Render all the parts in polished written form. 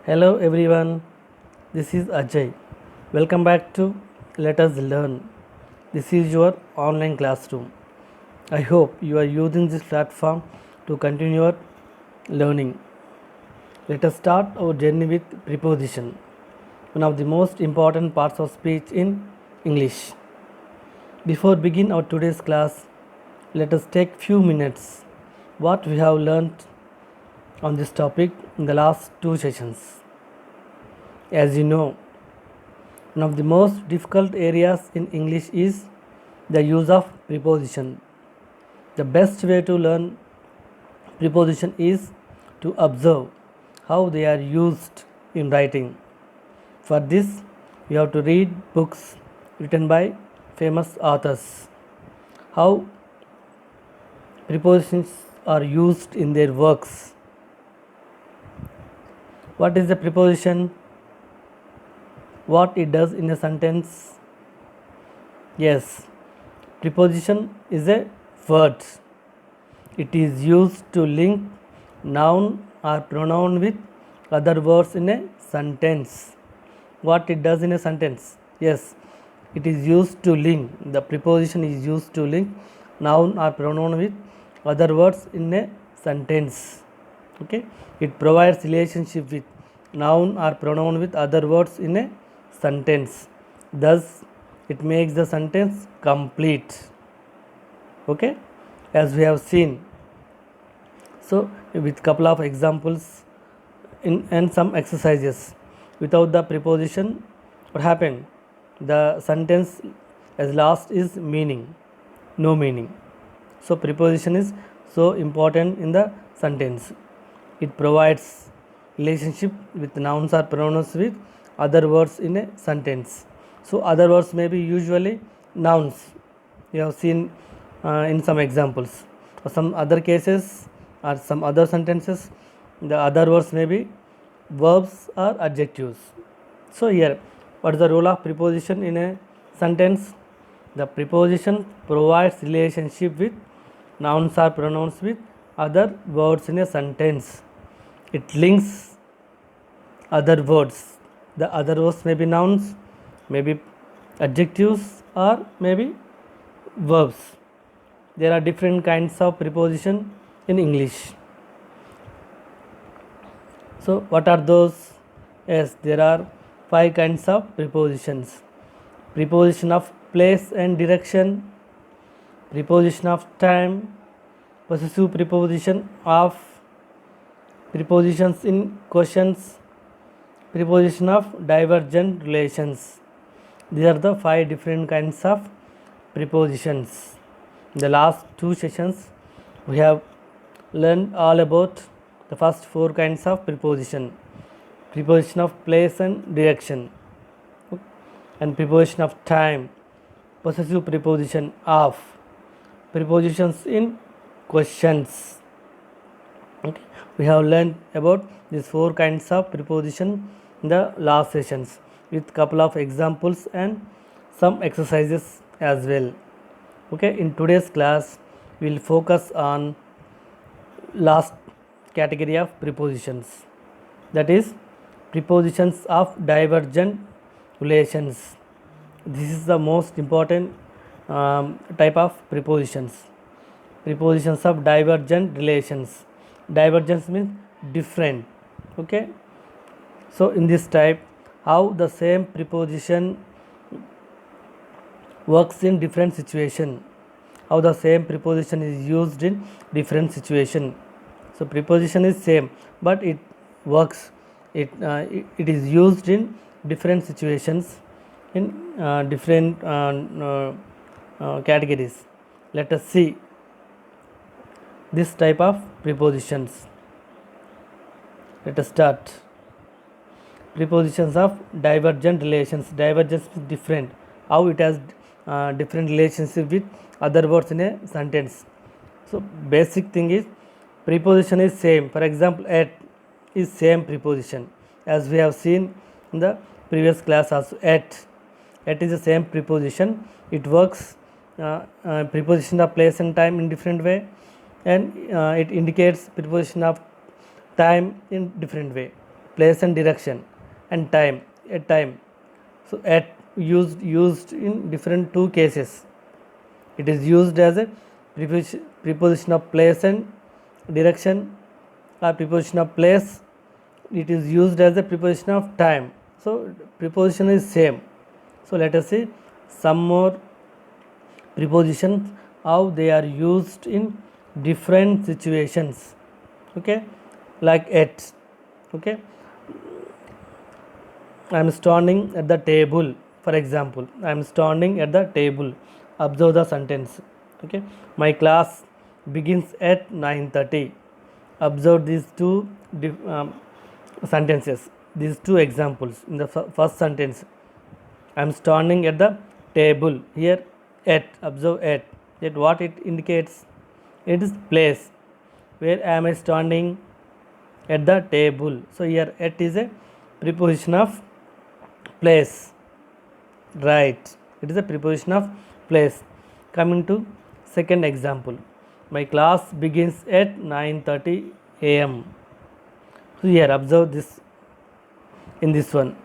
Hello everyone, this is Ajay. Welcome back to Let Us Learn. This is your online classroom. I hope you are using this platform to continue your learning. Let us start our journey with preposition, one of the most important parts of speech in English. Before begin our today's class, let us take few minutes what we have learned on this topic in the last two sessions. As you know, one of the most difficult areas in English is the use of preposition. The best way to learn preposition is to observe how they are used in writing. For this, you have to read books written by famous authors. How prepositions are used in their works. What is the preposition? What it does in a sentence? Yes, preposition is a word. It is used to link noun or pronoun with other words in a sentence. What it does in a sentence? Yes, it is used to link. The preposition is used to link noun or pronoun with other words in a sentence. Okay, it provides relationship with noun or pronoun with other words in a sentence. Thus, it makes the sentence complete. Okay, as we have seen. So, with couple of examples in and some exercises, without the preposition, what happened? The sentence as last is meaning, no meaning. So, preposition is so important in the sentence. It provides relationship with nouns or pronouns with other words in a sentence. So, other words may be usually nouns. You have seen in some examples. For some other cases or some other sentences, the other words may be verbs or adjectives. So, here, what is the role of preposition in a sentence? The preposition provides relationship with nouns or pronouns with other words in a sentence. It links other words. The other words may be nouns, maybe adjectives, or maybe verbs. There are different kinds of preposition in English. So, what are those? Yes, there are 5 kinds of prepositions. Preposition of place and direction, preposition of time, possessive preposition of, prepositions in questions, preposition of divergent relations. These are the 5 different kinds of prepositions. In the last 2 sessions, we have learned all about the first 4 kinds of preposition. Preposition of place and direction, and preposition of time, possessive preposition of, prepositions in questions. Okay. We have learned about these 4 kinds of preposition in the last sessions with couple of examples and some exercises as well. Okay, in today's class we will focus on last category of prepositions, that is prepositions of divergent relations. This is the most important type of prepositions. Prepositions of divergent relations. Divergence means different. Okay, so in this type, how the same preposition works in different situation, how the same preposition is used in different situation. So preposition is same, but it works, it is used in different situations, in different categories. Let us see this type of prepositions. Let us start. Prepositions of divergent relations. Divergence is different, how it has different relationship with other words in a sentence. So basic thing is preposition is same. For example, at is same preposition, as we have seen in the previous class also. At is the same preposition. It works preposition of place and time in different way, and it indicates preposition of time in different way. place and direction, and time, at time. So at used in different two cases. It is used as a preposition of place and direction, or preposition of place. It is used as a preposition of time. So preposition is same. So let us see some more prepositions, how they are used in different situations. Okay, like at. Okay, I am standing at the table. For example, I am standing at the table. Observe the sentence. Okay, my class begins at 9:30. Observe these two sentences. These two examples. In the first sentence, I am standing at the table. Here, at. Observe at. At what it indicates? It is place. Where am I standing? At the table. So here, at is a preposition of place. Right. It is a preposition of place. Coming to second example, my class begins at 9:30 a.m. So here, observe this in this one.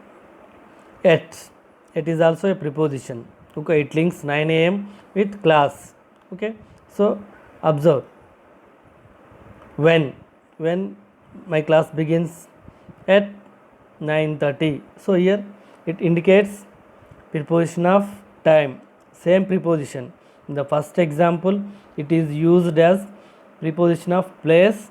At. It is also a preposition. Okay, it links 9 a.m. with class. Okay, so observe when my class begins at 9:30. So here it indicates preposition of time, same preposition. In the first example, it is used as preposition of place.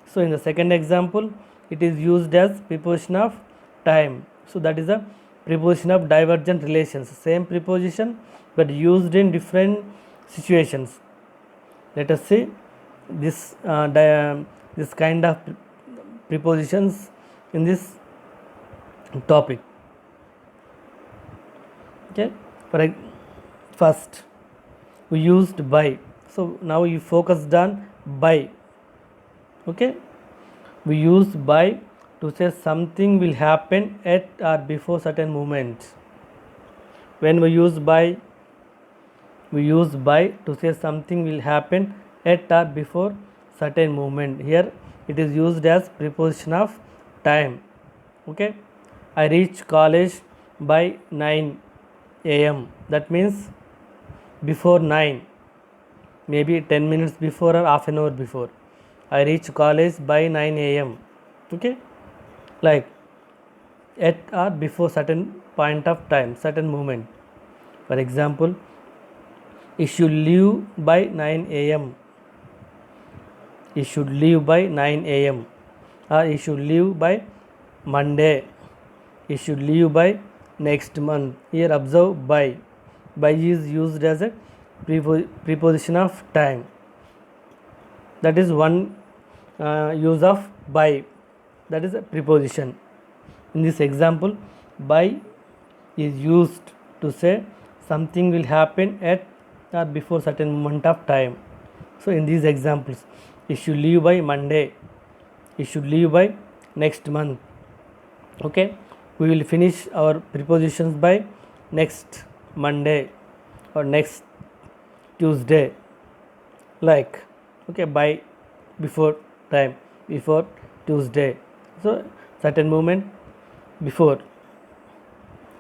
So in the second example, it is used as preposition of time. So that is a preposition of divergent relations, same preposition but used in different situations. Let us see this this kind of prepositions in this topic. Okay, first we used by. So now you focused on by. Okay, we use by to say something will happen at or before certain moment. When we use by to say something will happen at or before certain moment. Here it is used as preposition of time. Okay, I reach college by 9 a.m. That means before 9, maybe 10 minutes before or half an hour before. I reach college by 9 a.m. Okay, like at or before certain point of time, certain moment. For example, you should leave by 9 a.m. You should leave by 9 a.m. or you should leave by Monday. You should leave by next month. Here observe by. By is used as a preposition of time. That is one use of by. That is a preposition. In this example, by is used to say something will happen at or before certain moment of time. So in these examples, you should leave by Monday. You should leave by next month. Okay, we will finish our prepositions by next Monday or next Tuesday. Like, okay, by before time, before Tuesday. So certain moment before.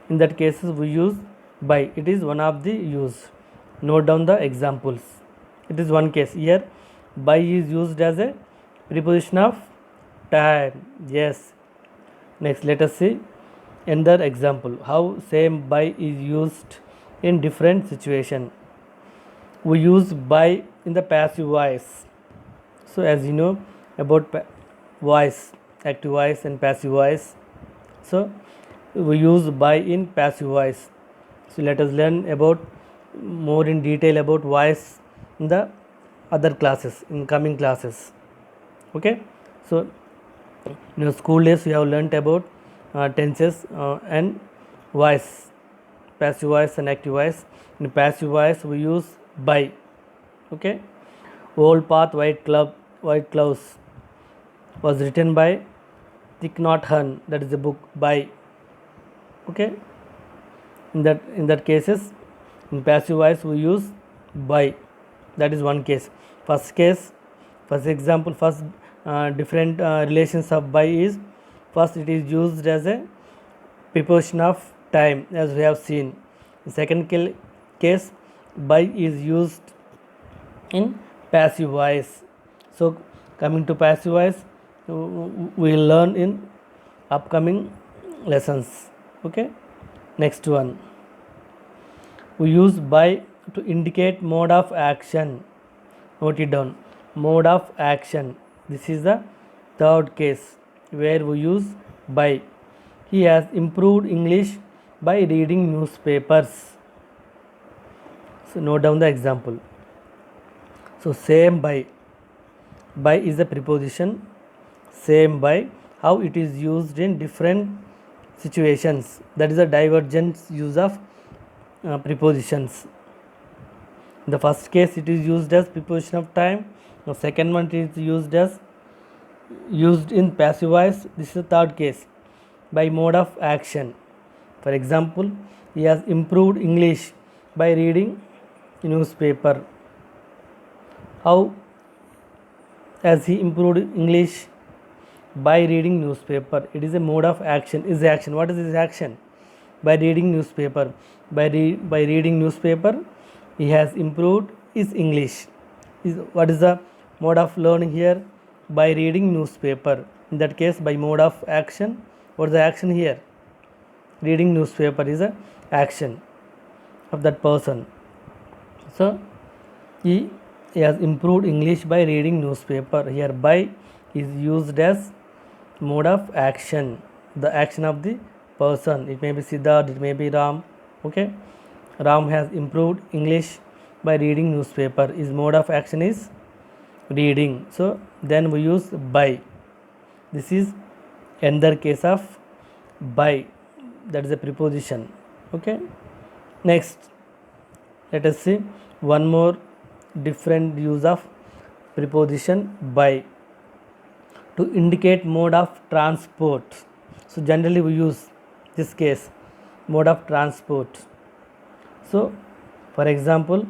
In that cases we use by. It is one of the use. Note down the examples. It is one case. Here by is used as a preposition of time. Yes. Next, let us see another example. How same by is used in different situation. We use by in the passive voice. So as you know about voice, active voice and passive voice. So we use by in passive voice. So let us learn about more in detail about voice in the other classes, in coming classes. Okay, so in your school days we have learnt about tenses and voice, passive voice and active voice. In passive voice we use by. Okay, Old Path White Clouds was written by Thich Nhat Hanh. That is a book by. Okay, in that cases, in passive voice we use by. That is one case. First example, first different relations of by is First, it is used as a preposition of time, as we have seen. In second case, by is used in passive voice. So, coming to passive voice, we will learn in upcoming lessons. Okay. Next one, we use by to indicate mode of action. Note it down. Mode of action. This is the third case where we use by. He has improved English by reading newspapers. So note down the example. So same by. By is a preposition. Same by. How it is used in different situations. That is a divergent use of prepositions. In the first case, it is used as preposition of time. The second one, it is used in passive voice. This is the third case, by mode of action. For example, he has improved English by reading newspaper. How has he improved English? By reading newspaper. It is a mode of action. Is action. What is this action? By reading newspaper. By reading newspaper, he has improved his English. What is the mode of learning here? By reading newspaper. In that case, by mode of action. What is the action here? Reading newspaper is a action of that person. So he has improved English by reading newspaper. Here by is used as mode of action, the action of the person. It may be Siddharth, it may be Ram. Okay, Ram has improved English by reading newspaper. His mode of action is reading. So then we use by. This is another case of by, that is a preposition. Okay, next let us see one more different use of preposition by, to indicate mode of transport. So generally we use this case, mode of transport. So for example,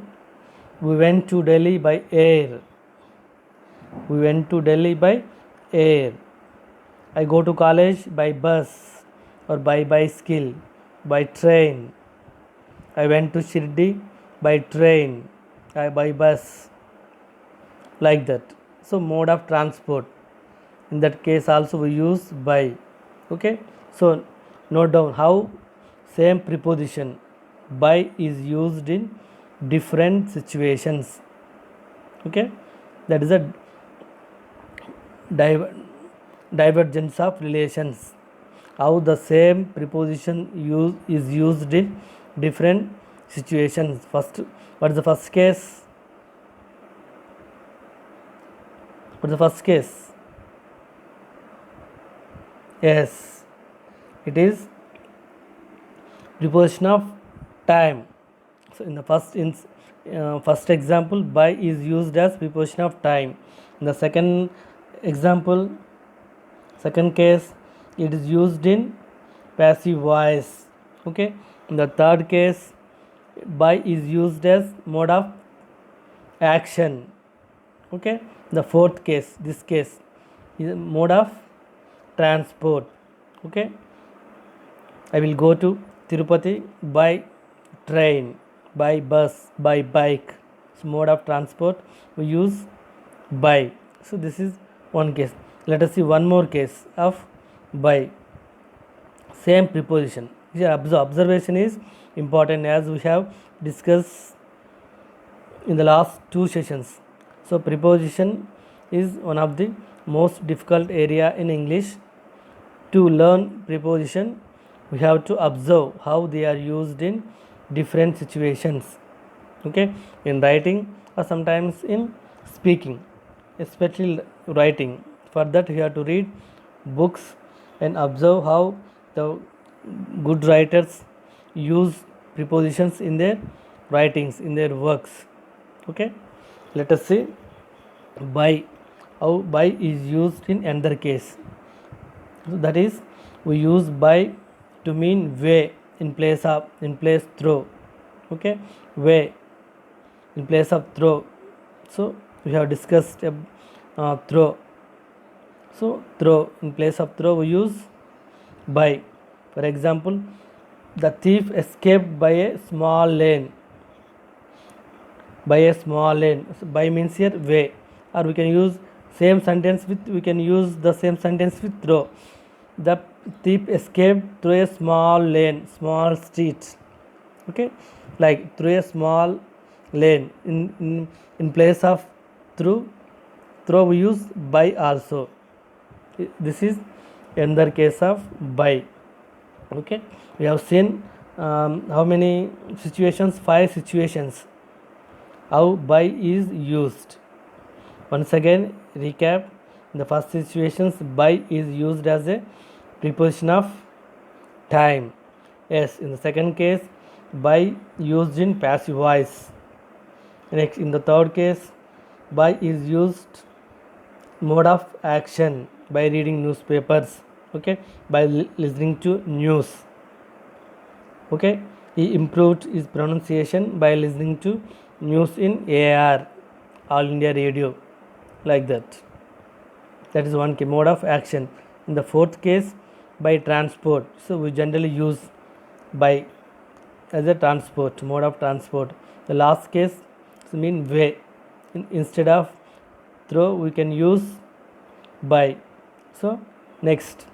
we went to Delhi by air. We went to Delhi by air. I go to college by bus or by bicycle, by train. I went to Shirdi by train, by bus, like that. So mode of transport. In that case also we use by. Okay, so note down how same preposition by is used in different situations. Okay, that is a divergence of relations. How the same preposition is used in different situations. First, what is the first case? What is the first case? Yes, it is preposition of time. So in the first example, by is used as preposition of time. In the second example, second case, it is used in passive voice. Okay. In the third case, by is used as mode of action. Okay. The fourth case, this case is mode of transport. Okay, I will go to Tirupati by train, by bus, by bike. So mode of transport we use by. So this is one case. Let us see one more case of by. Same preposition. Here observation is important, as we have discussed in the last two sessions. So preposition is one of the most difficult area in English. To learn preposition, we have to observe how they are used in different situations. Okay, in writing or sometimes in speaking, especially writing. For that, we have to read books and observe how the good writers use prepositions in their writings, in their works. Okay, let us see by. How by is used in another case. So that is, we use by to mean way in place through. Okay, way in place of throw. So we have discussed throw. So throw, in place of throw we use by. For example, the thief escaped by a small lane. By a small lane. So by means here way, or we can use same sentence with, we can use the same sentence with through. The thief escaped through a small lane, small street. Okay, like through a small lane. In place of through we use by also. This is another case of by. Okay, we have seen how many situations? 5 situations how by is used. Once again recap. In the first situations, by is used as a preposition of time. Yes, in the second case, by used in passive voice. Next, in the third case, by is used mode of action, by reading newspapers. Okay, by listening to news. Okay, he improved his pronunciation by listening to news in AR, All India Radio, like that. That is one mode of action. In the fourth case, by transport. So we generally use by as a transport, mode of transport. The last case mean way. Instead of through, we can use by. So next,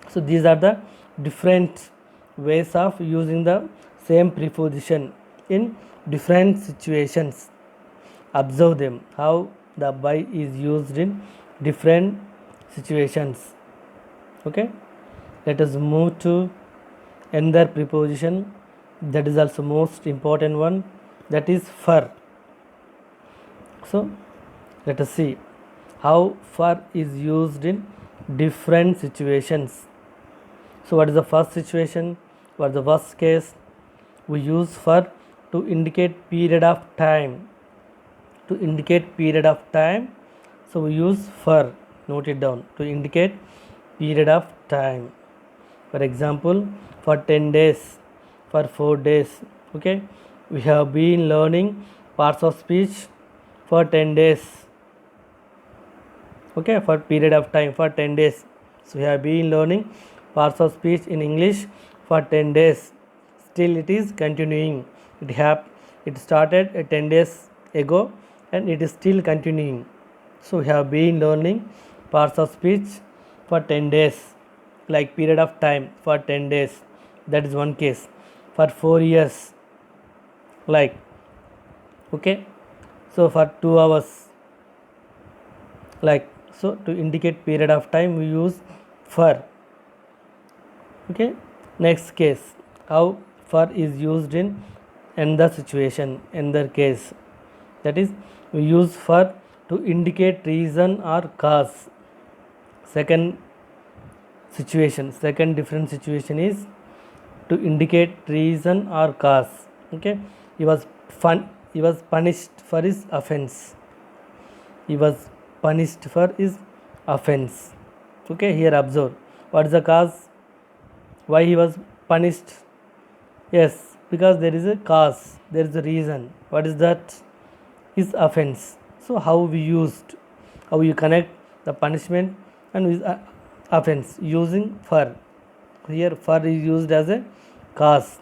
so these are the different ways of using the same preposition in different situations. Observe them, how the by is used in different situations. Okay, let us move to another preposition that is also most important one, that is for. So let us see how for is used in different situations. So what is the first situation? What is the first case? We use for to indicate period of time. To indicate period of time, so we use for. Note it down. To indicate period of time. For example, for 10 days, for 4 days. Okay, we have been learning parts of speech for 10 days. Okay, for period of time, for 10 days. So we have been learning parts of speech in English for 10 days. Still it is continuing. It started 10 days ago and it is still continuing. So we have been learning parts of speech for 10 days, like period of time for 10 days. That is one case. For 4 years, like, okay, so for 2 hours, like. So to indicate period of time, we use for. Okay, next case, how for is used in another situation, another case, that is we use for to indicate reason or cause. Second different situation is to indicate reason or cause. Okay, he was punished for his offense. He was punished for his offense. Okay, here observe, what is the cause? Why he was punished? Yes, because there is a cause, there is a reason. What is that? His offense. So how you connect the punishment and his offense using for. Here for is used as a cause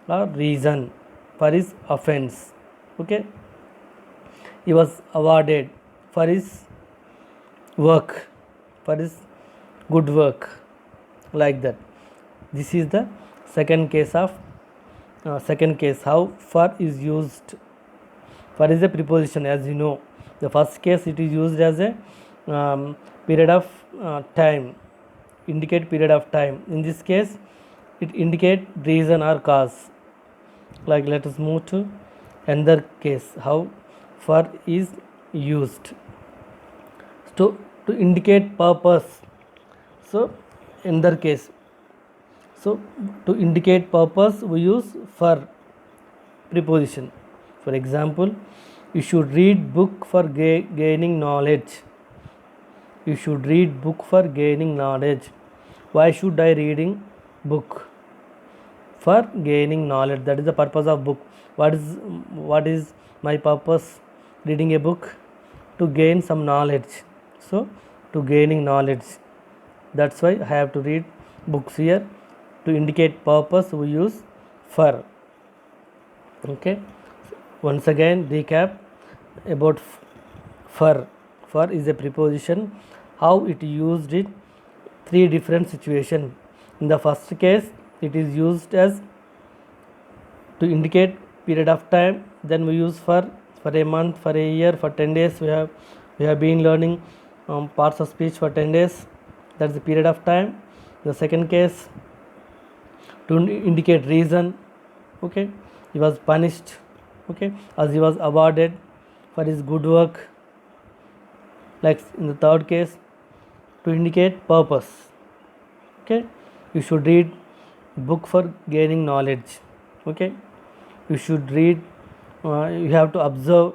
or reason for his offense. Okay, he was awarded for his work, for his good work, like that. This is the second case of how for is used. For is a preposition, as you know. The first case, it is used as a period of time, indicate period of time. In this case, it indicate reason or cause. Like, let us move to another case, how for is used to indicate purpose. So another case, so to indicate purpose, we use for preposition. For example, you should read book for gaining knowledge. You should read book for gaining knowledge. Why should I reading book? For gaining knowledge. That is the purpose of book. What is my purpose reading a book? To gain some knowledge. So to gaining knowledge, that's why I have to read books. Here to indicate purpose we use for. Okay, once again recap about for. For is a preposition. How it used in three different situations. In the first case, it is used as to indicate period of time. Then we use for a month, for a year, for 10 days. We have been learning parts of speech for 10 days. That's the period of time. The second case, to indicate reason. Okay, he was punished, okay, as he was awarded for his good work. Like in the third case, to indicate purpose. Okay, you should read book for gaining knowledge. Okay, you should read, you have to observe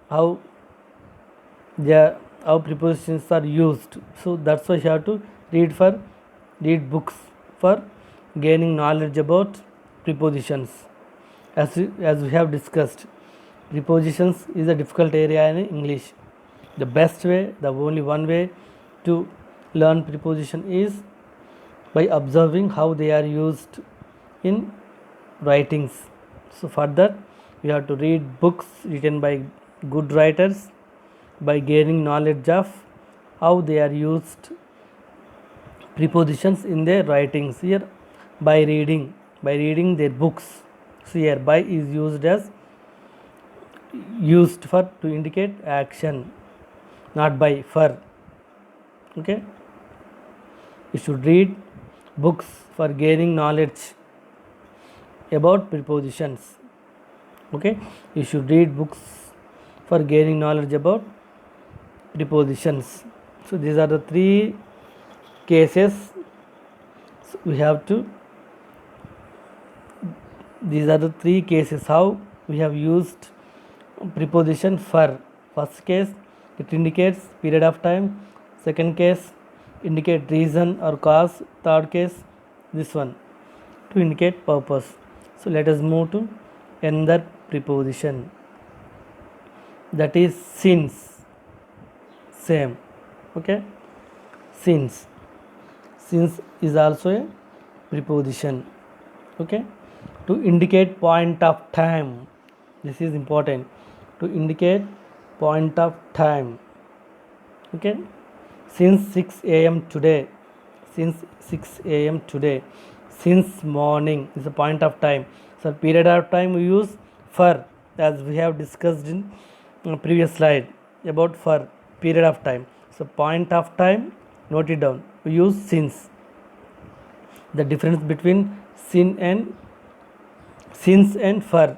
how prepositions are used. So that's why you have to read books for gaining knowledge about prepositions. As we have discussed, prepositions is a difficult area in English. The best way, the only one way to learn preposition is by observing how they are used in writings. So for that we have to read books written by good writers, by gaining knowledge of how they are used prepositions in their writings. Here by reading their books. So here by is used for to indicate action, not by for. Okay, you should read books for gaining knowledge about prepositions. Okay, you should read books for gaining knowledge about prepositions. So these are the three cases we have to. These are the three cases how we have used preposition for. First case, it indicates period of time. Second case, indicate reason or cause. Third case, this one, to indicate purpose. So let us move to another preposition, that is since. Same. Okay, since is also a preposition. Okay, to indicate point of time. This is important, to indicate point of time. Okay, since 6 a.m. today. Since 6 a.m. today. Since morning is a point of time. So period of time we use for, as we have discussed in previous slide about for period of time. So point of time, note it down, we use since. The difference between since and for.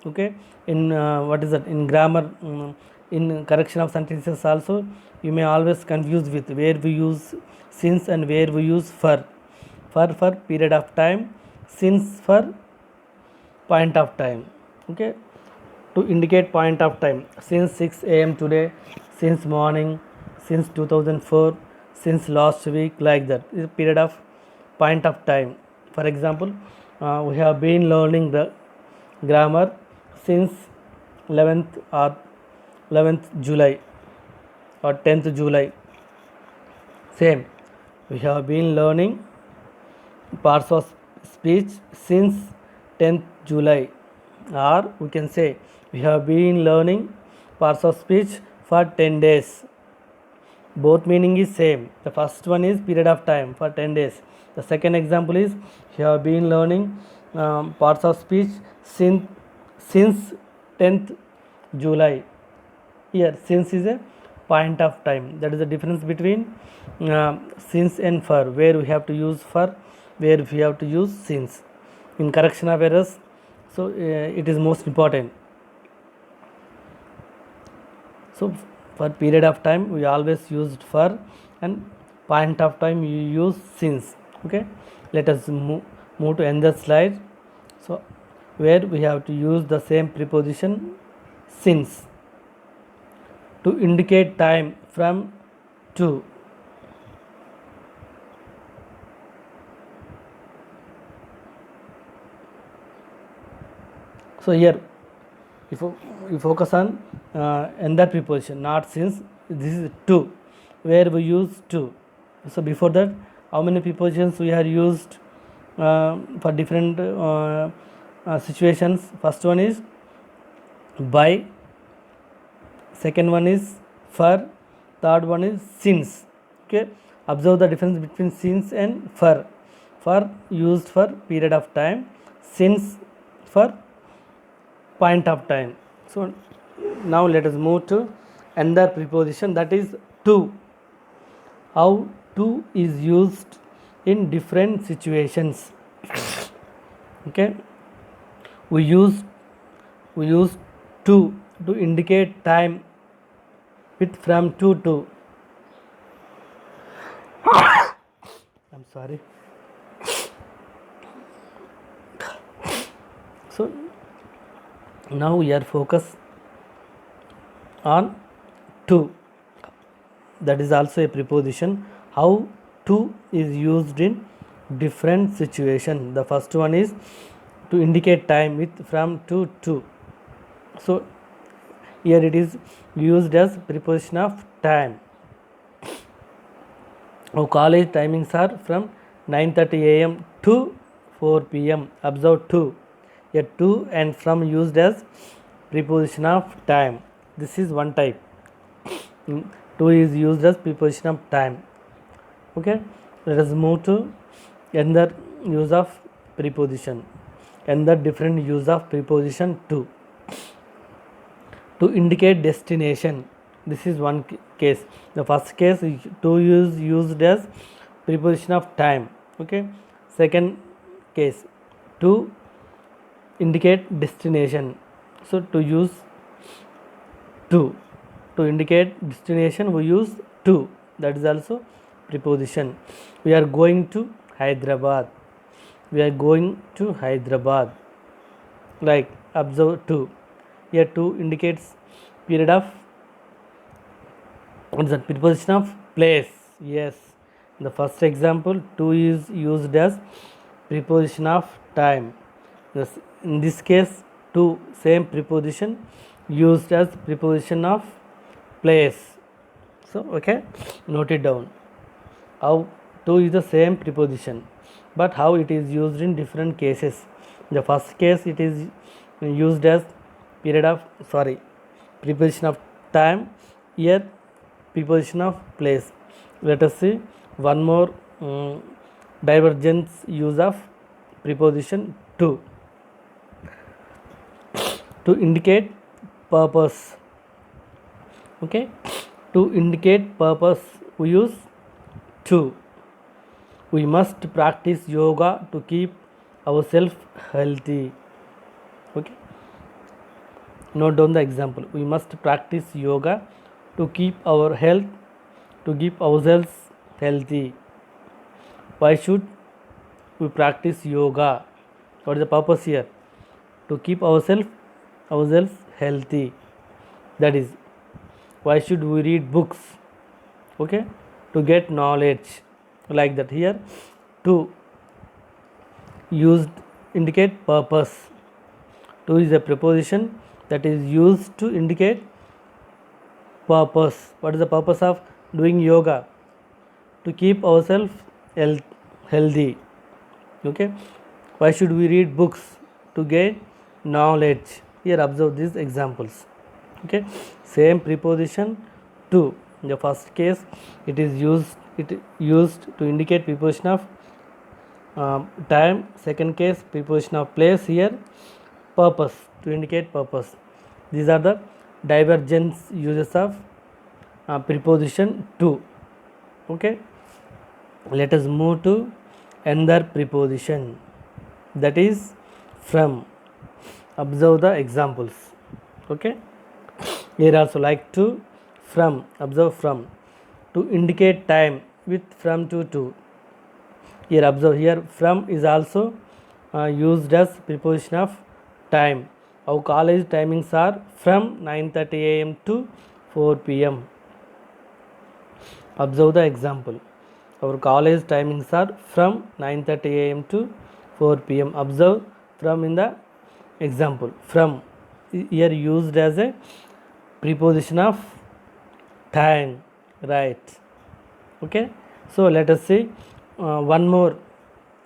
Okay, in what is that, in grammar, in correction of sentences also you may always confuse with where we use since and where we use for. For period of time, since for point of time. Okay, to indicate point of time, since 6 a.m. today, since morning, since 2004, since last week, like that is a period of point of time. For example, we have been learning the grammar since 11th July or 10th July. Same, we have been learning parts of speech since 10th July, or we can say we have been learning parts of speech for 10 days. Both meaning is same. The first one is period of time for 10 days. The second example is you have been learning parts of speech since 10th July. Here since is a point of time. That is the difference between since and for, where we have to use for, where we have to use since in correction of errors. So it is most important. So for period of time we always used for, and point of time you use since. Okay, let us move to another slide. So where we have to use the same preposition since to indicate time from to. So here if you focus on another preposition, not since. This is to, where we use to. So before that how many prepositions we are used for different situations? First one is by, second one is for, third one is since. Okay, observe the difference between since and for. For used for period of time, since for point of time. So now let us move to another preposition, that is to. How to is used in different situations. Okay, we use to indicate time with from to. I'm sorry. So now we are focused on to. That is also a preposition. How to is used in different situations. The first one is to indicate time with from to. So here it is used as preposition of time. Our college timings are from 9:30 a.m. to 4 p.m. Observe to. Here to and from used as preposition of time. This is one type. To is used as preposition of time. Okay, let us move to another use of preposition, another different use of preposition to indicate destination. This is one case. The first case to is used as preposition of time. Okay, second case to indicate destination. So to use to indicate destination we use to. That is also preposition. We are going to Hyderabad. We are going to Hyderabad. Like observe to. Here to indicates period of, what is that, preposition of place. Yes, the first example to is used as preposition of time. Yes, in this case to same preposition used as preposition of place. So okay, note it down. How to is the same preposition, but how it is used in different cases. The first case it is used as period of preposition of time. Here preposition of place. Let us see one more divergence use of preposition to indicate purpose. Okay, to indicate purpose we use to. We must practice yoga to keep ourselves healthy. Okay, note down the example. We must practice yoga to keep our health, to keep ourselves healthy. Why should we practice yoga? What is the purpose here? To keep ourselves healthy. That is, why should we read books? Okay, to get knowledge. Like that. Here to used indicate purpose. To is a preposition that is used to indicate purpose. What is the purpose of doing yoga? To keep ourselves healthy. Okay, why should we read books? To gain knowledge. Here observe these examples. Okay, same preposition to. In the first case it is used to indicate preposition of time. Second case preposition of place. Here purpose, to indicate purpose. These are the divergence uses of preposition to. Okay, let us move to another preposition, that is from. Observe the examples. Okay, here also like to, from. Observe from. To indicate time with from to. Here observe, here from is also used as preposition of time. Our college timings are from 9:30 a.m. to 4 p.m. Observe the example. Our college timings are from 9:30 a.m. to 4 p.m. Observe from in the example. From here used as a preposition of time, right? Okay, so let us see one more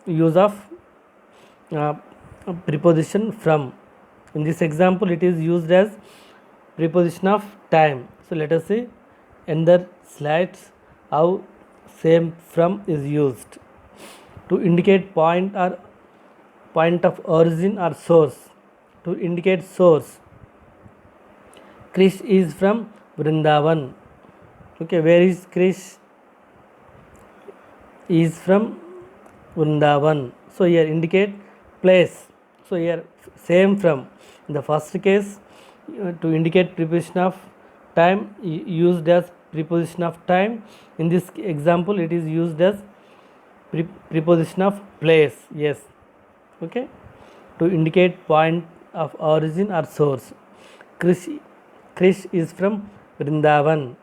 use of uh, preposition from. In this example, it is used as preposition of time. So let us see in the slides how same from is used to indicate point or point of origin or source. To indicate source, Krish is from Vrindavan. Okay, where is Krish? Is from Vrindavan. So here indicate place. So here same from. In the first case, to indicate preposition of time used as preposition of time. In this example, it is used as preposition of place. Yes. Okay. To indicate point of origin or source. Krish is from Vrindavan.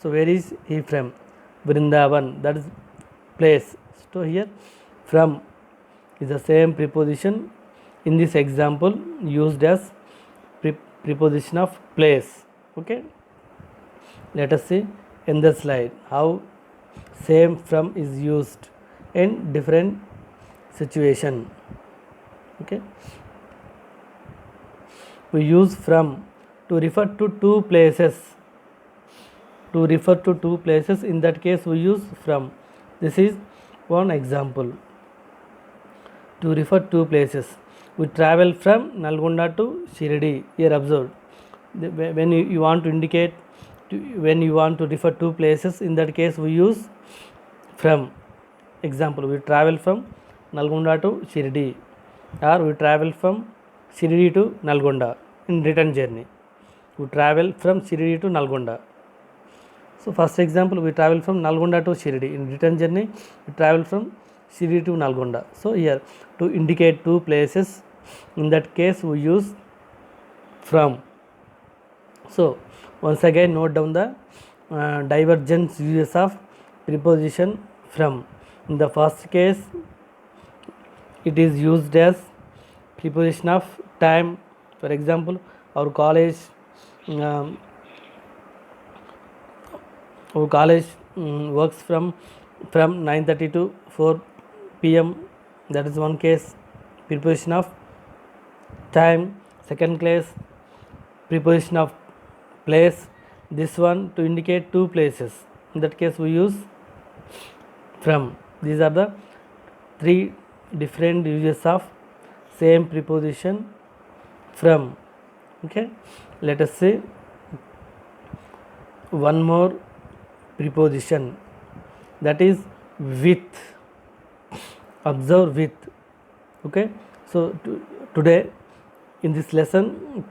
So where is he from? Vrindavan. That is place. So here from is the same preposition in this example used as preposition of place. Okay. Let us see in the slide how same from is used in different situation. Okay. We use from to refer to two places. To refer to two places, in that case we use from. This is one example. To refer two places, we travel from Nalgonda to Shirdi. Here observe, when you want to indicate when you want to refer two places, in that case we use from. Example, we travel from Nalgonda to Shirdi, or we travel from Shirdi to Nalgonda in return journey. We travel from Shirdi to Nalgonda. So first example, we travel from Nalgonda to Shirdi. In return journey, we travel from Shirdi to Nalgonda. So here to indicate two places, in that case we use from. So once again note down the divergence uses of preposition from. In the first case, it is used as preposition of time. For example, our college works from 9:30 to 4 p.m. That is one case, preposition of time. Second case, preposition of place. This one to indicate two places. In that case we use from. These are the three different uses of same preposition from. Okay, let us see one more preposition, that is with. Observe with. Okay, so today in this lesson,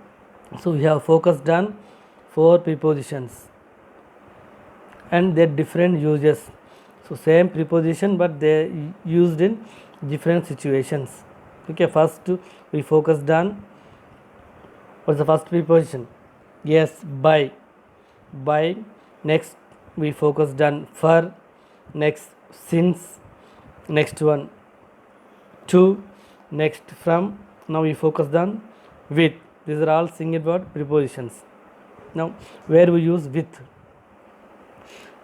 so we have focused on 4 prepositions and their different uses. So same preposition but they used in different situations. Okay, first we focused on what's the first preposition? Yes, by. Next we focused on for. Next since. Next one to. Next from. Now we focused on with. These are all single word prepositions. Now where we use with?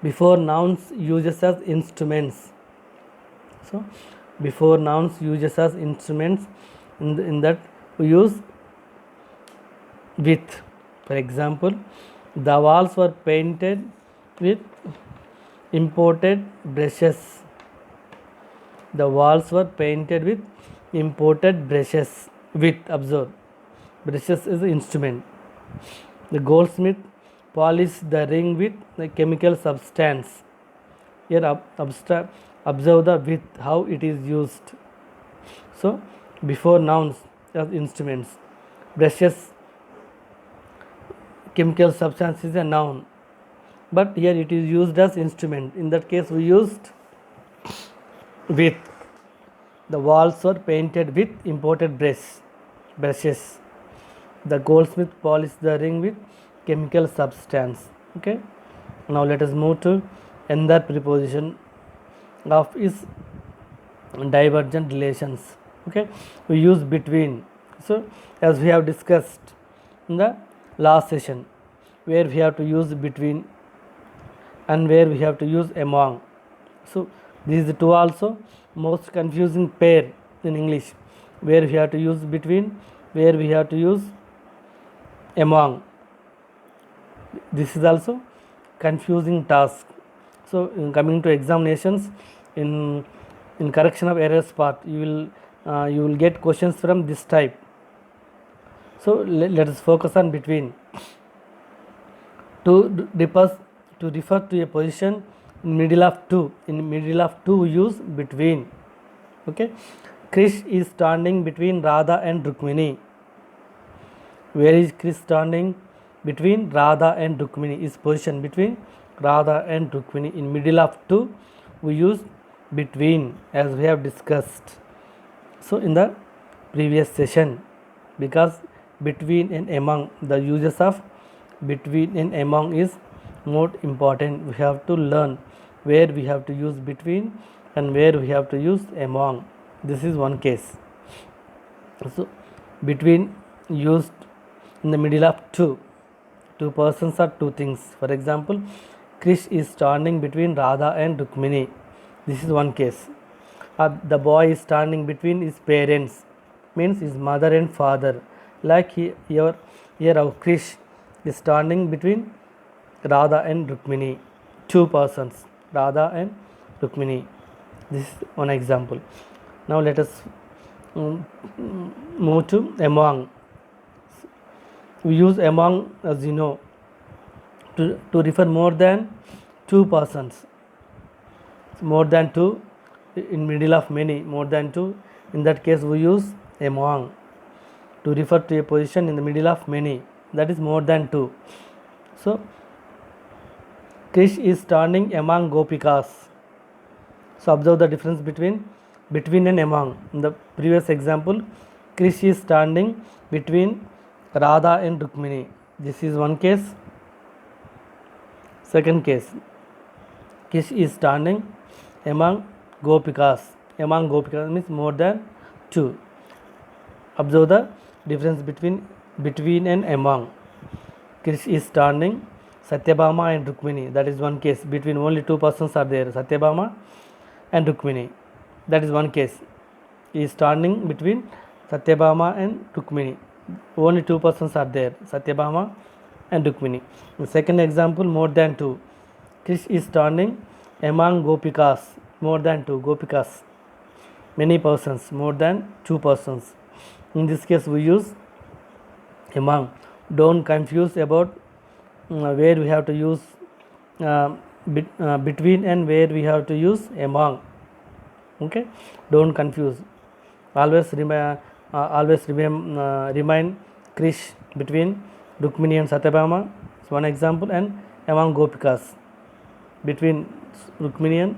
Before nouns uses as instruments. So before nouns uses as instruments, in that we use with. For example, the walls were painted with imported brushes. The walls were painted with imported brushes. With, observe, brushes is the instrument. The goldsmith polished the ring with the chemical substance. Here observe the with, how it is used. So before nouns as instruments, brushes, chemical substance is a noun, but here it is used as instrument. In that case we used with. The walls were painted with imported brushes. The goldsmith polished the ring with chemical substance. Okay, now let us move to another preposition of is divergent relations. Okay, we use between. So as we have discussed in the last session, where we have to use between and where we have to use among. So These two also most confusing pair in English, where we have to use between, where we have to use among. This is also confusing task. So in coming to examinations, in correction of errors part, you will get questions from this type. So let us focus on between. To refer to a position in middle of two. In middle of two, we use between. Okay. Krish is standing between Radha and Rukmini. Where is Krish standing? Between Radha and Rukmini. Is position between Radha and Rukmini. In middle of two, we use between, as we have discussed. So in the previous session, because between and among, the uses of between and among is more important. We have to learn where we have to use between and where we have to use among. This is one case. So between used in the middle of two persons or two things. For example, Krish is standing between Radha and Rukmini. This is one case. The boy is standing between his parents, means his mother and father. Like here our Krish is standing between Radha and Rukmini. Two persons, Radha and Rukmini. This is one example. Now let us move to among. We use among, as you know, to refer more than two persons. More than two, in middle of many, more than two. In that case, we use among to refer to a position in the middle of many, that is more than two. So Krish is standing among Gopikas. So observe the difference between and among. In the previous example, Krish is standing between Radha and Rukmini. This is one case. Second case, Krish is standing among Gopikas. Among Gopikas means more than two. Observe the difference between and among. Krish is standing Satyabhama and Rukmini. That is one case. Between only two persons are there, Satyabhama and Rukmini. That is one case. He is standing between Satyabhama and Rukmini. Only two persons are there, Satyabhama and Rukmini. The second example, more than two. Krish is standing among Gopikas. More than two Gopikas. Many persons, more than two persons. In this case, we use among. Don't confuse about where we have to use between and where we have to use among. Okay, don't confuse. Always remind Krish between Rukmini and Satyabhama. It's one example, and among Gopikas between Rukmini and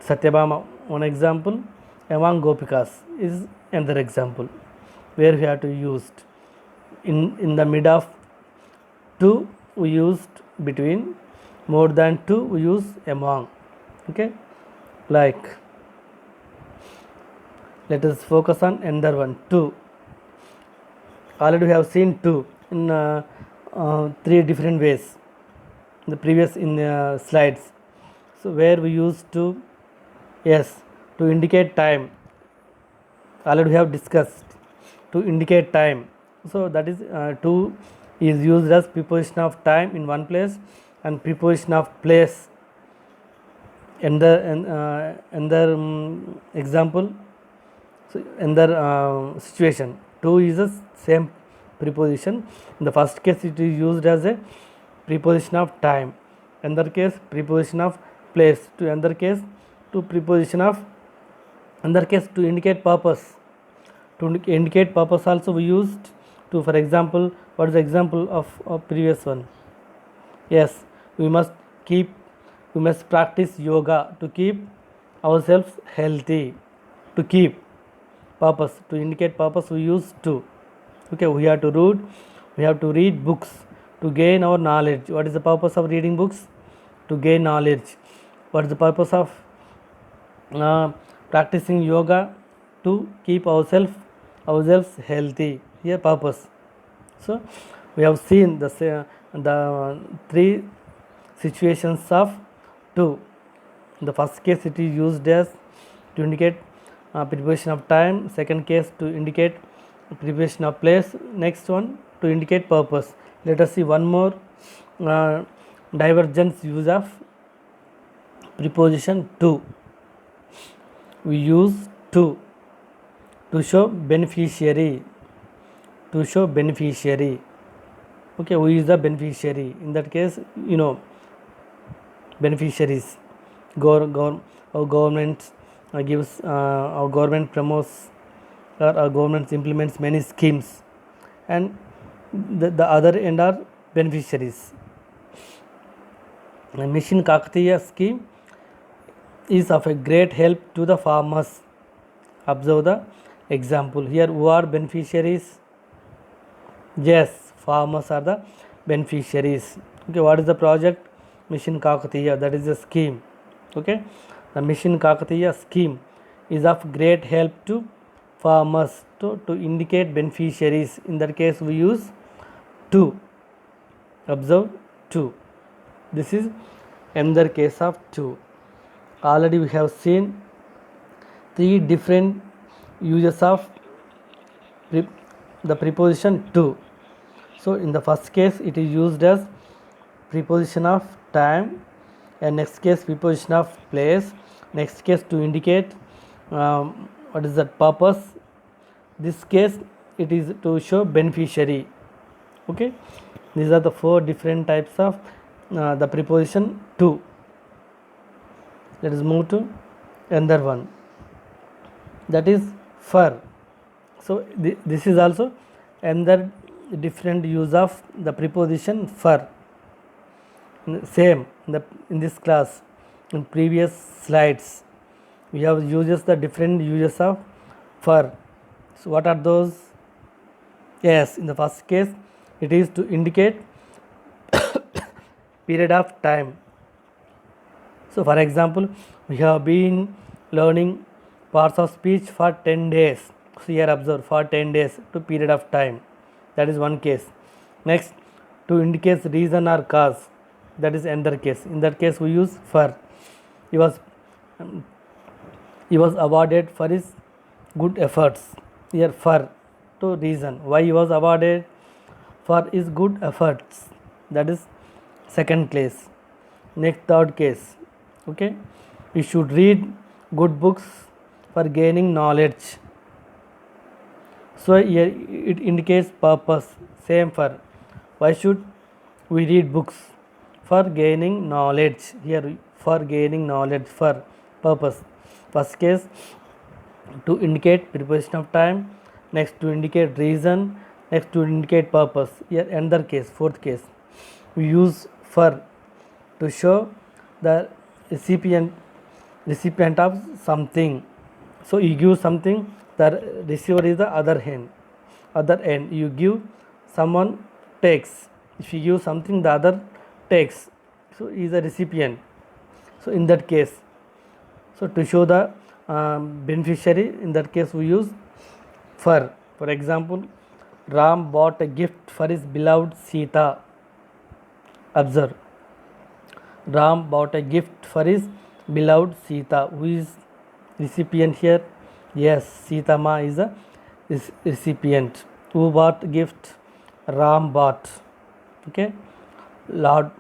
Satyabhama. One example, among Gopikas is another example where we have to use in the mid of two, we used between. More than two, we use among. Okay, like let us focus on another one, two. Already we have seen two in three different ways in the previous slides. So where we use to, yes, to indicate time. Already we have discussed to indicate time. So that is to is used as preposition of time in one place and preposition of place in the example. So in the situation, to is the same preposition. In the first case, it is used as a preposition of time. In the case, preposition of place. To another case, to preposition of another case to indicate purpose. To indicate purpose also we used to. For example, what is the example of previous one? Yes, we must practice yoga to keep ourselves healthy. To keep purpose, to indicate purpose, we use to. Okay, we have to read books to gain our knowledge. What is the purpose of reading books? To gain knowledge. What is the purpose of practicing yoga? To keep ourselves healthy. Here purpose. So we have seen the three situations of to. In the first case, it is used as to indicate preparation of time. Second case, to indicate preparation of place. Next one, to indicate purpose. Let us see one more divergence use of preposition to. We use to show beneficiary. To show beneficiary. Okay, who is the beneficiary? In that case, beneficiaries. Our government gives, our government promotes, or our government implements many schemes, and the other end are beneficiaries. The Mission Kakatiya scheme is of a great help to the farmers. Observe the example here. Who are beneficiaries? Yes, farmers are the beneficiaries. Okay, what is the project? Mission Kakatiya, that is the scheme. Okay, the Mission Kakatiya scheme is of great help to farmers. To indicate beneficiaries, in that case we use to. Observe to. This is another case of to. Already we have seen three different uses of the preposition to. So in the first case, it is used as preposition of time, and next case preposition of place, next case to indicate what is that purpose. This case it is to show beneficiary. Okay, these are the four different types of the preposition to. Let us move to another one, that is for. So this is also another different use of the preposition for. Same in this class, in previous slides we have uses the different uses of for. So what are those? Yes, in the first case it is to indicate period of time. So for example, we have been learning parts of speech for 10 days. So here observe, for 10 days, to period of time. That is one case. Next, to indicate reason or cause. That is another case. In that case we use for. He was awarded for his good efforts. Here for, to reason why he was awarded, for his good efforts. That is second case. Next, third case. Okay, we should read good books for gaining knowledge. So here it indicates purpose. Same for. Why should we read books? For gaining knowledge. Here for gaining knowledge, for purpose. First case to indicate preposition of time, next to indicate reason, next to indicate purpose. Here another case, fourth case, we use for to show the recipient of something. So you give something, the receiver is the other end. You give, someone takes. If you give something, the other takes. So he is a recipient. So in that case, so to show the beneficiary, in that case we use for. For example, Ram bought a gift for his beloved Sita. Observe, Ram bought a gift for his beloved Sita. Who is recipient here? Yes, Sita Ma is a recipient. Who bought gift? Ram bought. Okay, Lord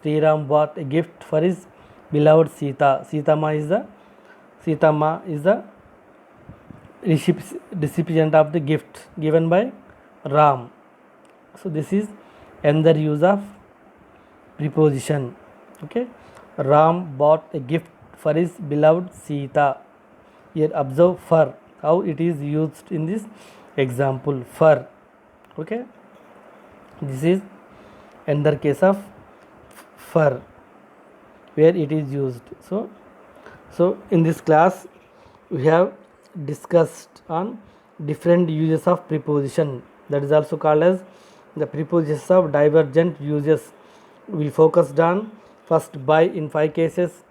Sri Ram bought a gift for his beloved Sita. Sita Ma is the recipient of the gift given by Ram. So this is another use of preposition. Okay, Ram bought a gift for his beloved Sita. Here observe for, how it is used in this example, for. Okay, this is another case of for where it is used. So in this class we have discussed on different uses of preposition, that is also called as the prepositions of divergent uses. We focused on first by in 5 cases,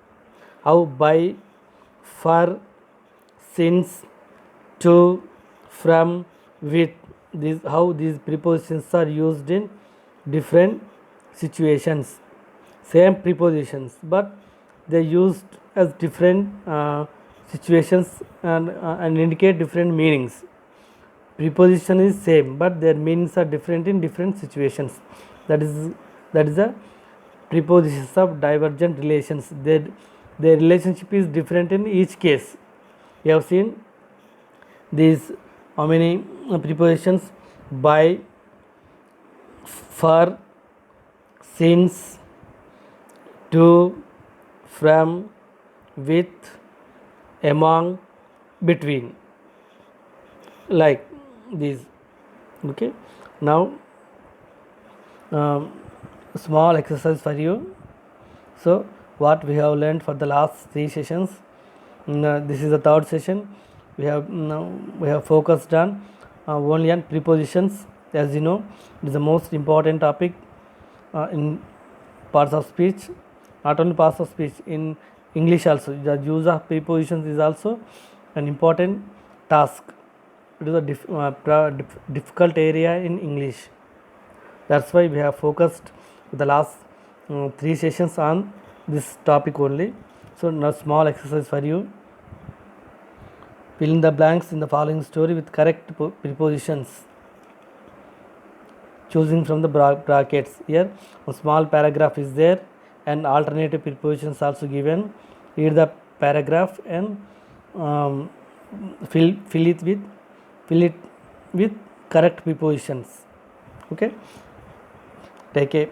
how by, for, since, to, from, with, how these prepositions are used in different situations. Same prepositions, but they used has different situations and indicate different meanings. Preposition is same, but their meanings are different in different situations. That is a prepositions of divergent relations. Their relationship is different in each case. You have seen these how many prepositions: by, for, since, to, from, with, among, between, like these. Okay, now small exercise for you. So what we have learned for the last 3 sessions, this is the third session. We have focused on only on prepositions. As you know, it is the most important topic in parts of speech. Not only parts of speech, in English also the use of prepositions is also an important task. It is a difficult area in English. That's why we have focused the last 3 sessions on this topic only. So now small exercise for you. Fill in the blanks in the following story with correct prepositions, choosing from the brackets. Here a small paragraph is there and alternative prepositions also given. Read the paragraph and fill it with correct prepositions. Okay, take a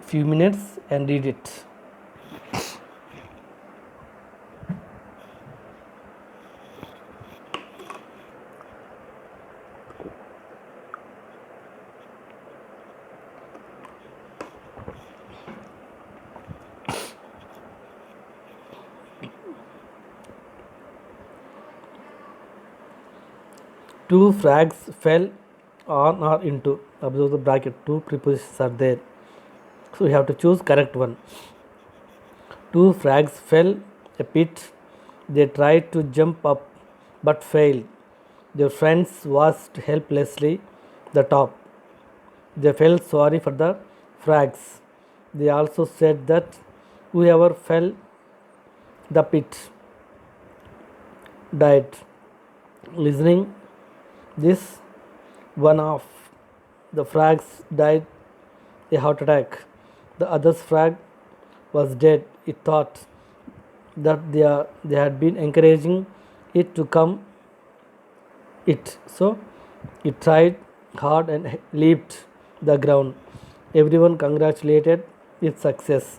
few minutes and read it. Two frogs fell on or into. Observe the bracket. Two prepositions are there, so you have to choose correct one. Two frogs fell a pit. They tried to jump up but failed. Their friends watched helplessly the top. They felt sorry for the frogs. They also said that whoever fell the pit died. Listening this, one of the frogs died a heart attack. The other frog was dead. It thought that they had been encouraging it to come it. So it tried hard and leaped the ground. Everyone congratulated its success.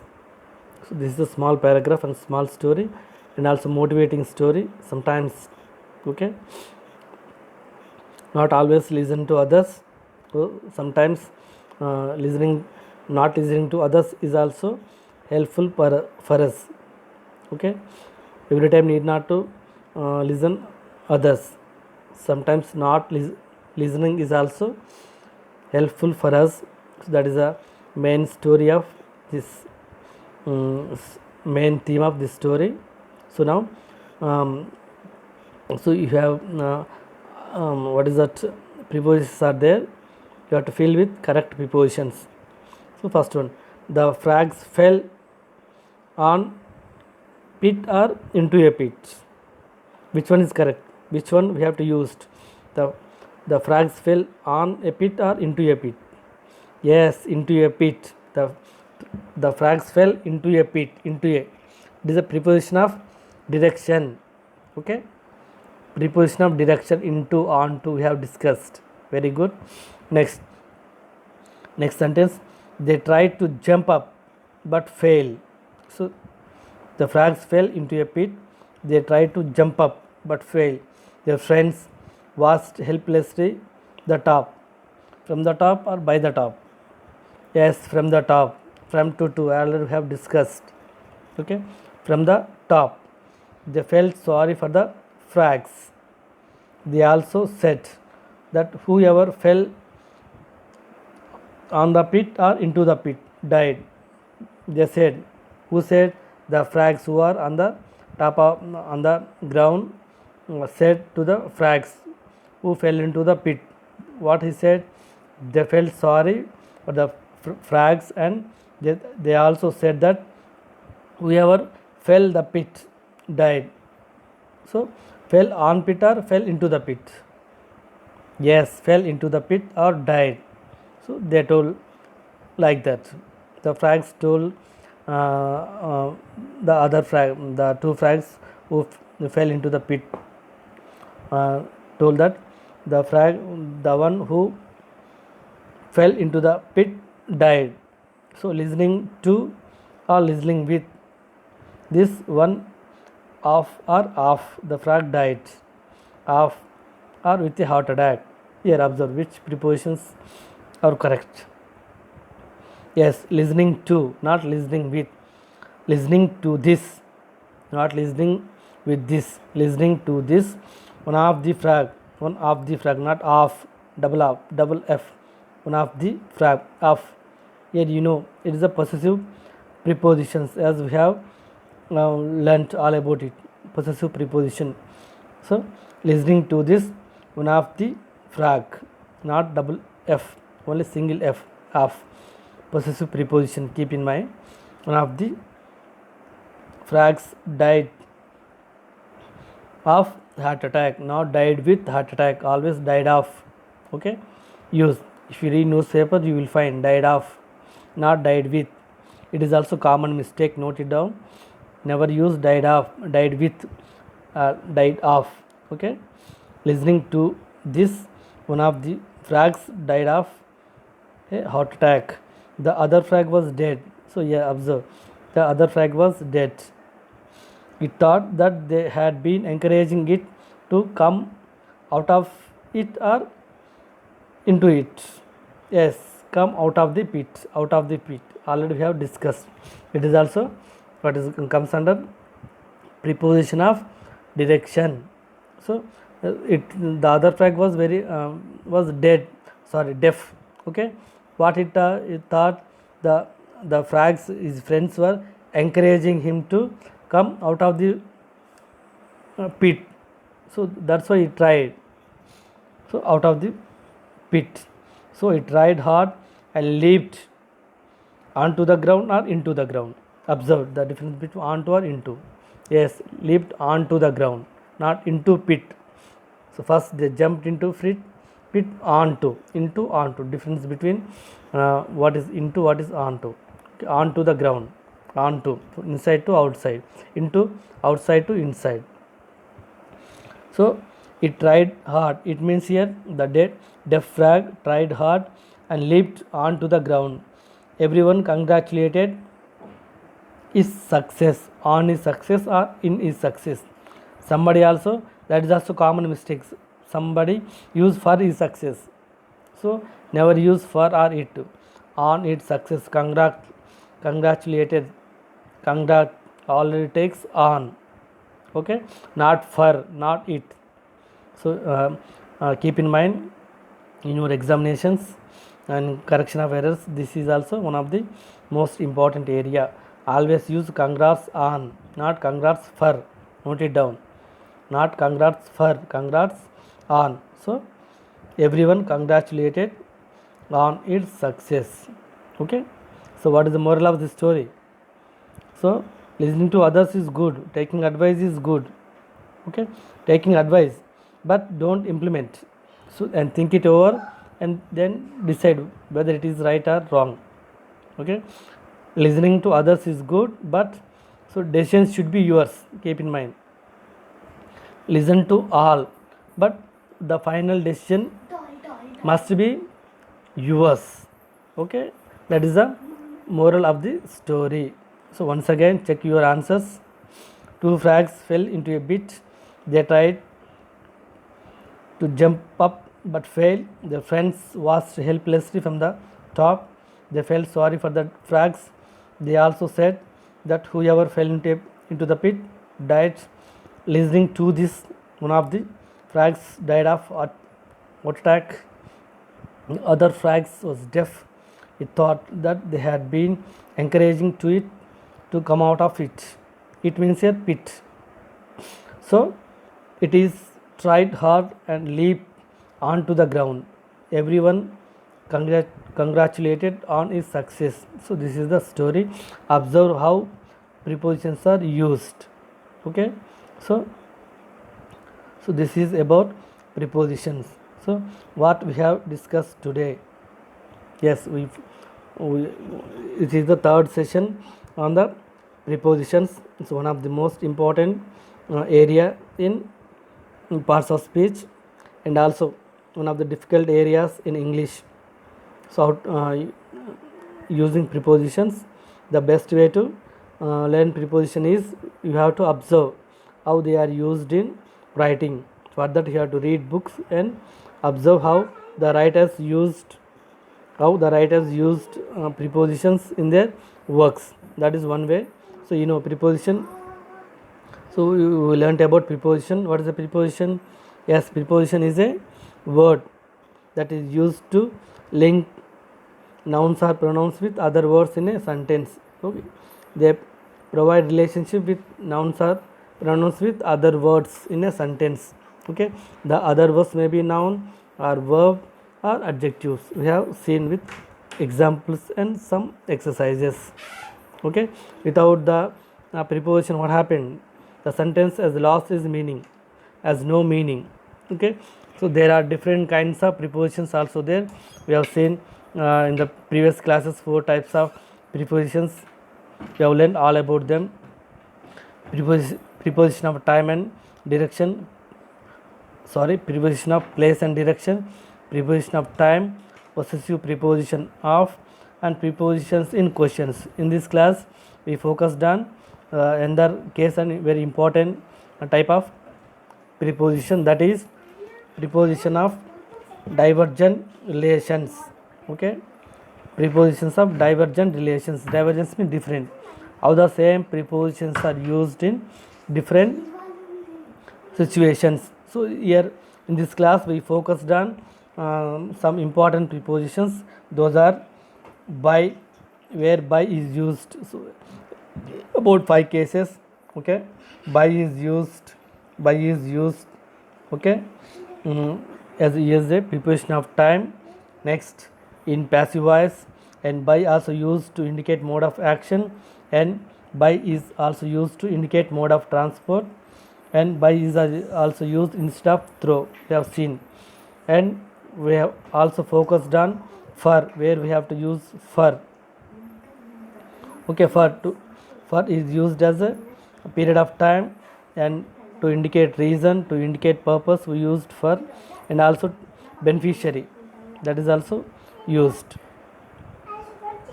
So this is a small paragraph and small story and also motivating story sometimes. Okay, not always listen to others. So sometimes not listening to others is also helpful for us. Okay, every time need not to listen others. Sometimes not listening is also helpful for us. So that is the main story of this main theme of this story. So now so you have what is that prepositions are there, you have to fill with correct prepositions. So first one, the frogs fell on pit or into a pit. Which one is correct? Which one we have to use? The frogs fell on a pit or into a pit? Yes, into a pit. The frogs fell into a pit. Into a. It is a preposition of direction. Okay. Preposition of direction, into, onto, we have discussed. Very good. Next sentence, they tried to jump up but failed. So the frogs fell into a pit. They tried to jump up but failed. Their friends watched helplessly the top. From the top or by the top? Yes, from the top. From to, I already have discussed. Okay, from the top. They felt sorry for the frogs. They also said that whoever fell on the pit or into the pit died. They said, who said? The frogs who are on the top of on the ground said to the frogs who fell into the pit. What he said? They felt sorry for the frogs, and they also said that whoever fell the pit, died. So fell on pit or fell into the pit? Yes, fell into the pit or died. So they told like that. The frags told the two frags who fell into the pit told that the one who fell into the pit died. So listening to or listening with this one off or off, the frog died. Off or with a heart attack. Here observe which prepositions are correct. Yes, listening to, not listening with. Listening to this, not listening with this. Listening to this, one of the frog, not off, double F. One of the frog, off. Here it is a possessive prepositions, as we have now learnt all about it. Possessive preposition. So listening to this, one of the frog, not double F, only single F, of possessive preposition. Keep in mind, one of the frogs died of heart attack, not died with heart attack, always died of. Okay, use. If you read newspaper, you will find died of, not died with. It is also common mistake, note it down. Never use died of, died with, died of. Okay, listening to this, one of the frogs died of a heart attack. The other frog was dead. So yeah, observe, the other frog was dead. It thought that they had been encouraging it to come out of it or into it. Yes, come out of the pit, out of the pit. Already we have discussed. It is also what is comes under preposition of direction. So the other frog was was dead, sorry, deaf. Okay, what it thought, the frogs, his friends were encouraging him to come out of the pit. So that's why he tried. So out of the pit. So he tried hard and leaped onto the ground or into the ground. Observe the difference between onto or into. Yes, leaped onto the ground, not into pit. So first they jumped into pit, onto, into, onto. Difference between what is into, what is onto. Okay, onto the ground, onto, inside to outside, into, outside to inside. So it tried hard. It means here the deaf frog tried hard and leaped onto the ground. Everyone congratulated his success, on his success or in his success. Somebody also, that is also common mistakes. Somebody use for his success. So never use for or it. On its success, congratulated, congrat already takes on. Okay, not for, not it. So keep in mind in your examinations and correction of errors, this is also one of the most important area. Always use congrats on, not congrats for. Note it down, not congrats for, congrats on. So everyone congratulated on its success. Okay, so what is the moral of this story? So listening to others is good, taking advice is good. Okay, taking advice, but don't implement. So and think it over and then decide whether it is right or wrong. Okay, listening to others is good, but so decisions should be yours. Keep in mind, listen to all, but the final decision must be yours. Okay, that is the moral of the story. So once again check your answers. Two frogs fell into a pit. They tried to jump up but failed. Their friends watched helplessly from the top. They felt sorry for the frogs. They also said that whoever fell into the pit died. Listening to this, one of the frogs died of heart attack. The other frogs was deaf. He thought that they had been encouraging to it to come out of it. It means a pit. So it is tried hard and leaped onto the ground. Everyone congratulated on his success. So this is the story. Observe how prepositions are used. Okay, so this is about prepositions. So what we have discussed today, yes, we it is the third session on the prepositions. It's one of the most important area in parts of speech, and also one of the difficult areas in English. So using prepositions, the best way to learn preposition is you have to observe how they are used in writing. For that you have to read books and observe how the writers used prepositions in their works. That is one way. So preposition. So we learnt about preposition. What is a preposition? Yes, preposition is a word that is used to link nouns or pronouns with other words in a sentence. Okay, they provide relationship with nouns or pronouns with other words in a sentence. Okay, the other words may be noun or verb or adjectives. We have seen with examples and some exercises. Okay, without the preposition, what happened? The sentence has lost its meaning, has no meaning. Okay, so there are different kinds of prepositions also there. We have seen in the previous classes 4 types of prepositions. We have learned all about them. Preposition of time and direction, preposition of place and direction, preposition of time, possessive preposition of, and prepositions in questions. In this class we focused on another case and very important type of preposition, that is preposition of divergent relations. Okay, prepositions of divergent relations. Divergence means different. How the same prepositions are used in different situations. So here in this class we focused on some important prepositions. Those are by, where by is used. So about 5 cases. Okay, by is used. Okay, as a preposition of time. Next, in passive voice, and by also used to indicate mode of action, and by is also used to indicate mode of transport, and by is also used instead of through. We have seen, and we have also focused on for, where we have to use for. Okay, for is used as a period of time, and to indicate reason, to indicate purpose we used for, and also beneficiary, that is also used.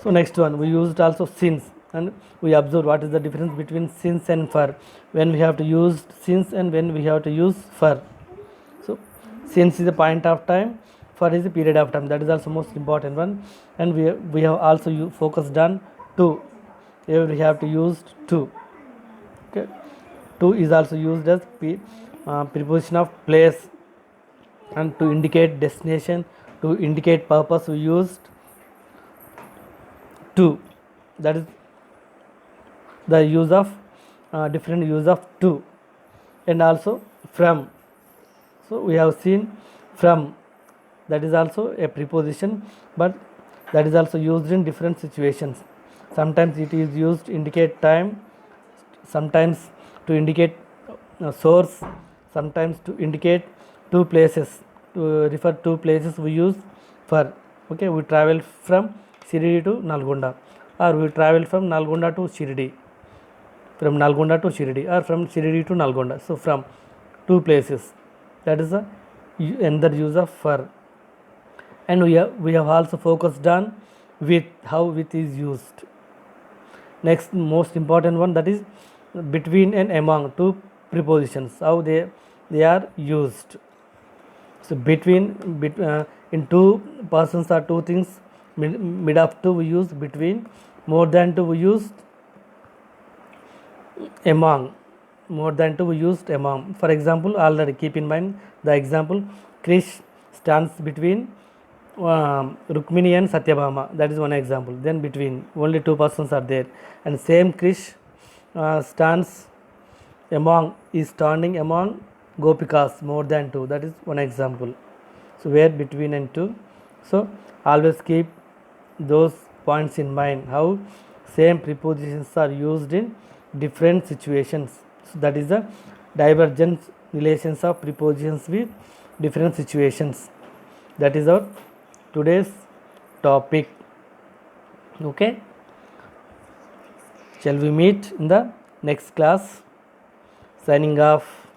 So next one, we used also since, and we observe what is the difference between since and for, when we have to use since and when we have to use for. So since is a point of time, for is a period of time, that is also most important one. And we have also focused on to, here we have to use to. Okay, to is also used as preposition of place, and to indicate destination, to indicate purpose we used to. That is the use of different use of to. And also from. So we have seen from, that is also a preposition, but that is also used in different situations. Sometimes it is used to indicate time, sometimes to indicate source, sometimes to indicate two places, to refer two places we use for. Okay, we travel from Shirdi to Nalgonda, or we travel from Nalgonda to Shirdi, from Nalgonda to Shirdi, or from Shirdi to Nalgonda. So from, two places, that is the another use of for. And we have also focused on with, how with is used. Next most important one, that is between and among, two prepositions, how they are used. So between, in two persons or two things, mid of two we use between, more than two we used among, more than two we used among. For example, already keep in mind the example, Krish stands between Rukmini and Satyabhama, that is one example. Then between, only two persons are there, and same Krish stands among, is standing among Gopikas, more than two, that is one example. So where between and two. So always keep those points in mind, how same prepositions are used in different situations. So that is the divergence relations of prepositions with different situations. That is our today's topic. Okay, shall we meet in the next class? Signing off.